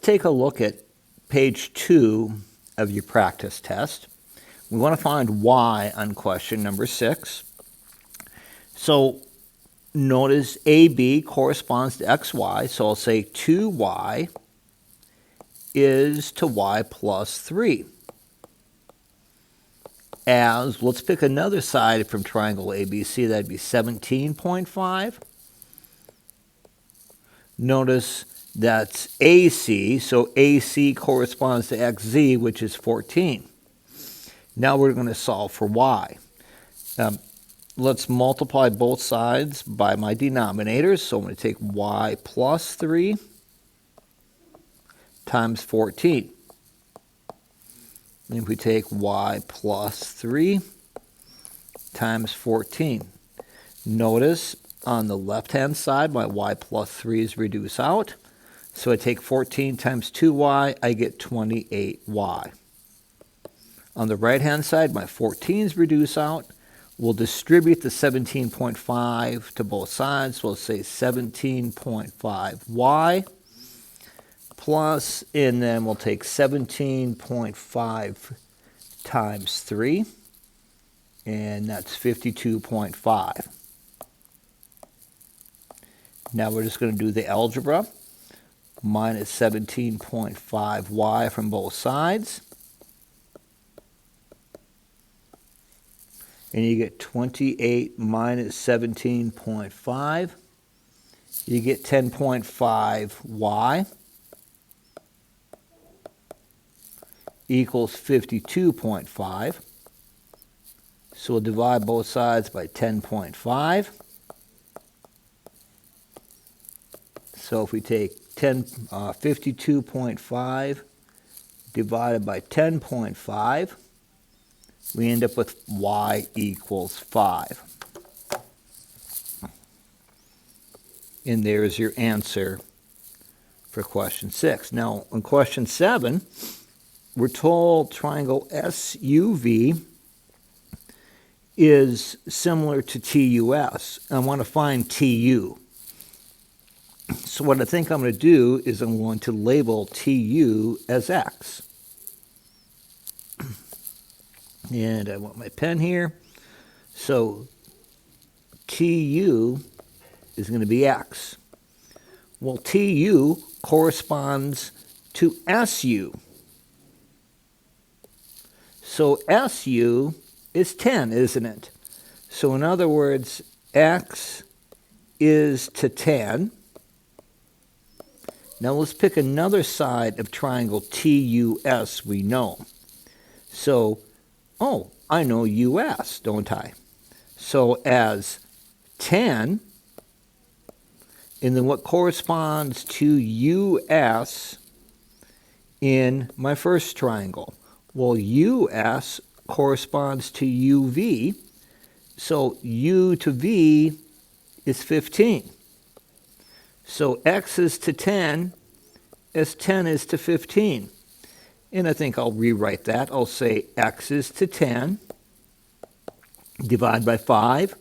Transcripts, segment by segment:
take a look at page 2 of your practice test. We want to find y on question number 6. So notice AB corresponds to xy, so I'll say 2y is to y plus 3. As, let's pick another side from triangle ABC, that'd be 17.5. Notice that's AC, so AC corresponds to XZ, which is 14. Now we're going to solve for y. Let's multiply both sides by my denominators. So I'm going to take y plus 3 times 14. And if we take y plus 3 times 14, notice on the left-hand side, my y plus 3 is reduced out. So I take 14 times 2y, I get 28y. On the right-hand side, my 14 is reduced out. We'll distribute the 17.5 to both sides. We'll say 17.5y plus, and then we'll take 17.5 times 3, and that's 52.5. Now we're just going to do the algebra. Minus 17.5y from both sides. And you get 28 minus 17.5. You get 10.5y equals 52.5. So we'll divide both sides by 10.5. So if we take 52.5 divided by 10.5, we end up with y equals 5. And there's your answer for question 6. Now, in question 7, we're told triangle SUV is similar to TUS. I want to find TU. So what I think I'm going to do is I'm going to label TU as X. And I want my pen here. So TU is going to be X. Well, TU corresponds to SU. So SU is 10, isn't it? So in other words, X is to 10. Now let's pick another side of triangle TUS we know. So, oh, I know US, don't I? So as 10, and then what corresponds to US in my first triangle? Well, US corresponds to UV, so U to V is 15. So X is to 10 as 10 is to 15. And I think I'll rewrite that. I'll say X is to 10, divide by 5.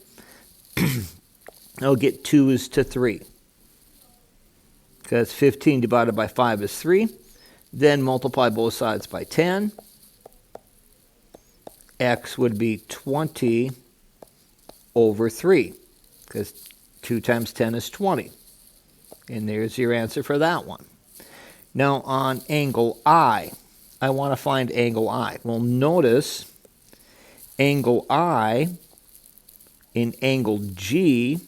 I'll get 2 is to 3. Because 15 divided by 5 is 3. Then multiply both sides by 10. X would be 20 over 3. Because 2 times 10 is 20. And there's your answer for that one. Now on angle I want to find angle I. Well, notice angle I and angle G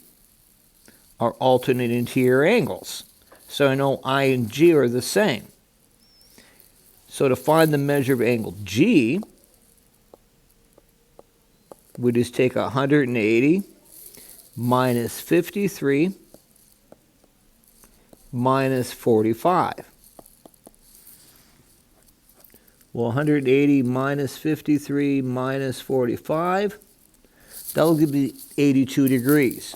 are alternate interior angles. So I know I and G are the same. So to find the measure of angle G, we just take 180 minus 53 minus 45. Well, 180 minus 53 minus 45, that'll give me 82 degrees.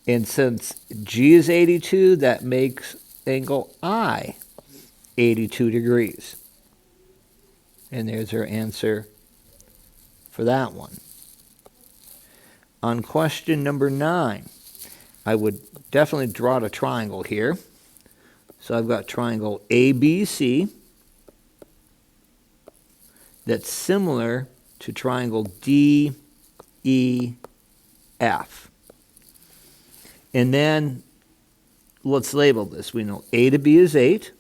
And since G is 82, that makes angle I 82 degrees. And there's our answer for that one. On question number 9, I would definitely draw a triangle here. So I've got triangle ABC that's similar to triangle DEF. And then let's label this. We know A to B is 8.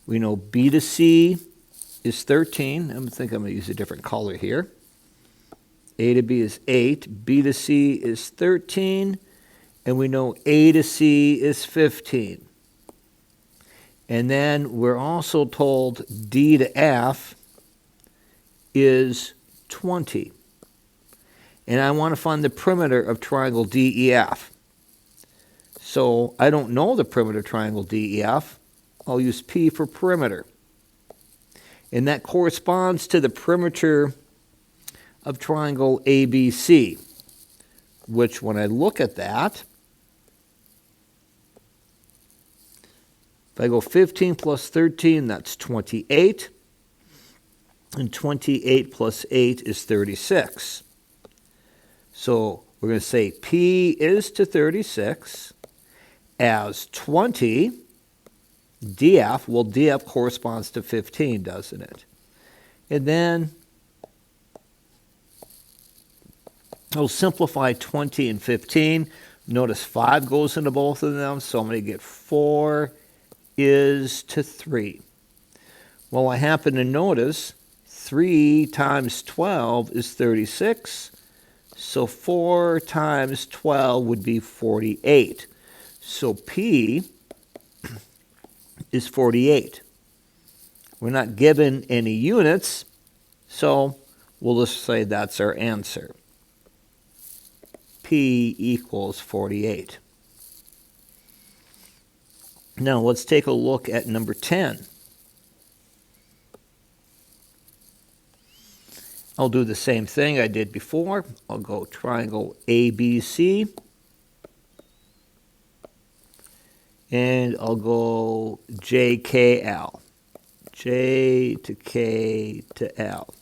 We know B to C is 13. I think I'm going to use a different color here. A to B is 8. B to C is 13. And we know A to C is 15. And then we're also told D to F is 20. And I want to find the perimeter of triangle DEF. So I don't know the perimeter of triangle DEF. I'll use P for perimeter. And that corresponds to the perimeter of triangle ABC, which when I look at that, if I go 15 plus 13, that's 28. And 28 plus 8 is 36. So we're going to say P is to 36 as 20 DF. Well, DF corresponds to 15, doesn't it? And then I'll simplify 20 and 15. Notice 5 goes into both of them, so I'm going to get 4 is to 3. Well, I happen to notice 3 times 12 is 36. So 4 times 12 would be 48. So P is 48. We're not given any units, so we'll just say that's our answer. P equals 48. Now let's take a look at number 10. I'll do the same thing I did before. I'll go triangle ABC. And I'll go JKL. J to K to L.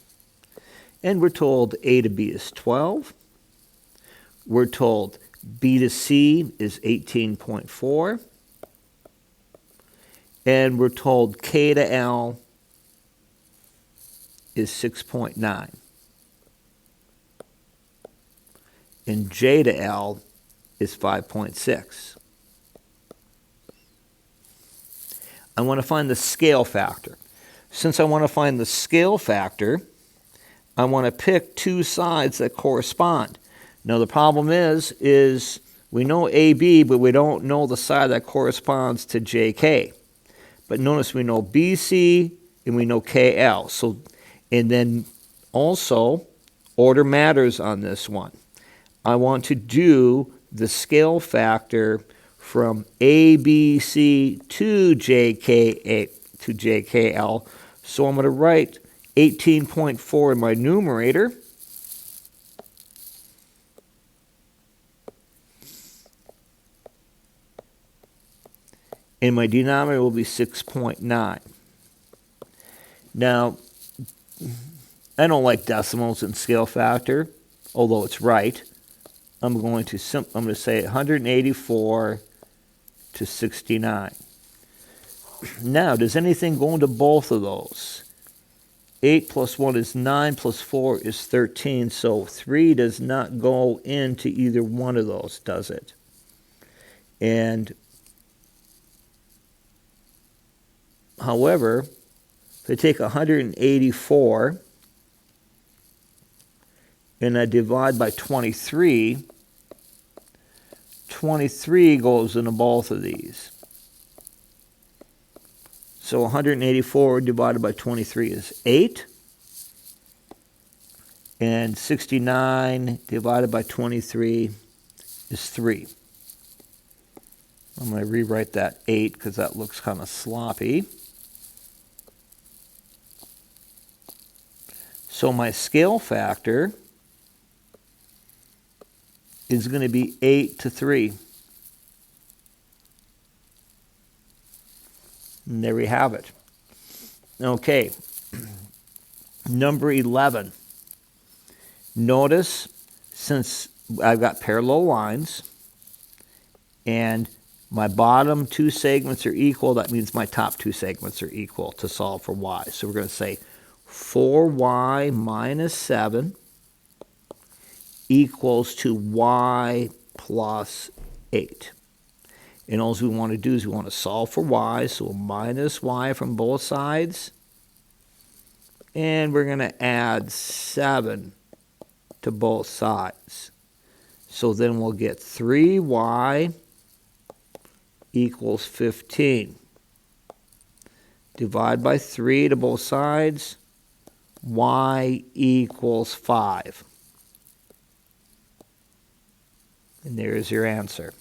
And we're told A to B is 12. We're told B to C is 18.4. And we're told K to L is 6.9. And J to L is 5.6. I want to find the scale factor. Since I want to find the scale factor, I want to pick two sides that correspond. Now the problem is we know AB, but we don't know the side that corresponds to JK. But notice we know BC and we know KL. So, and then also order matters on this one. I want to do the scale factor from ABC to JKL. So I'm going to write 18.4 in my numerator. And my denominator will be 6.9. Now, I don't like decimals in scale factor, although it's right. I'm going to say 184 to 69. Now, does anything go into both of those? 8 plus 1 is 9, plus 4 is 13, so 3 does not go into either one of those, does it? And however, if I take 184 and I divide by 23, 23 goes into both of these. So 184 divided by 23 is 8. And 69 divided by 23 is 3. I'm going to rewrite that 8 because that looks kind of sloppy. So my scale factor is going to be 8 to 3. And there we have it. Okay, number 11. Notice, since I've got parallel lines, and My bottom two segments are equal. That means my top two segments are equal to solve for y. So we're going to say 4y minus 7 equals to y plus 8. And all we want to do is we want to solve for y, so we'll minus y from both sides. And we're going to add 7 to both sides. So then we'll get 3y equals 15. Divide by 3 to both sides. Y equals 5. And there's your answer.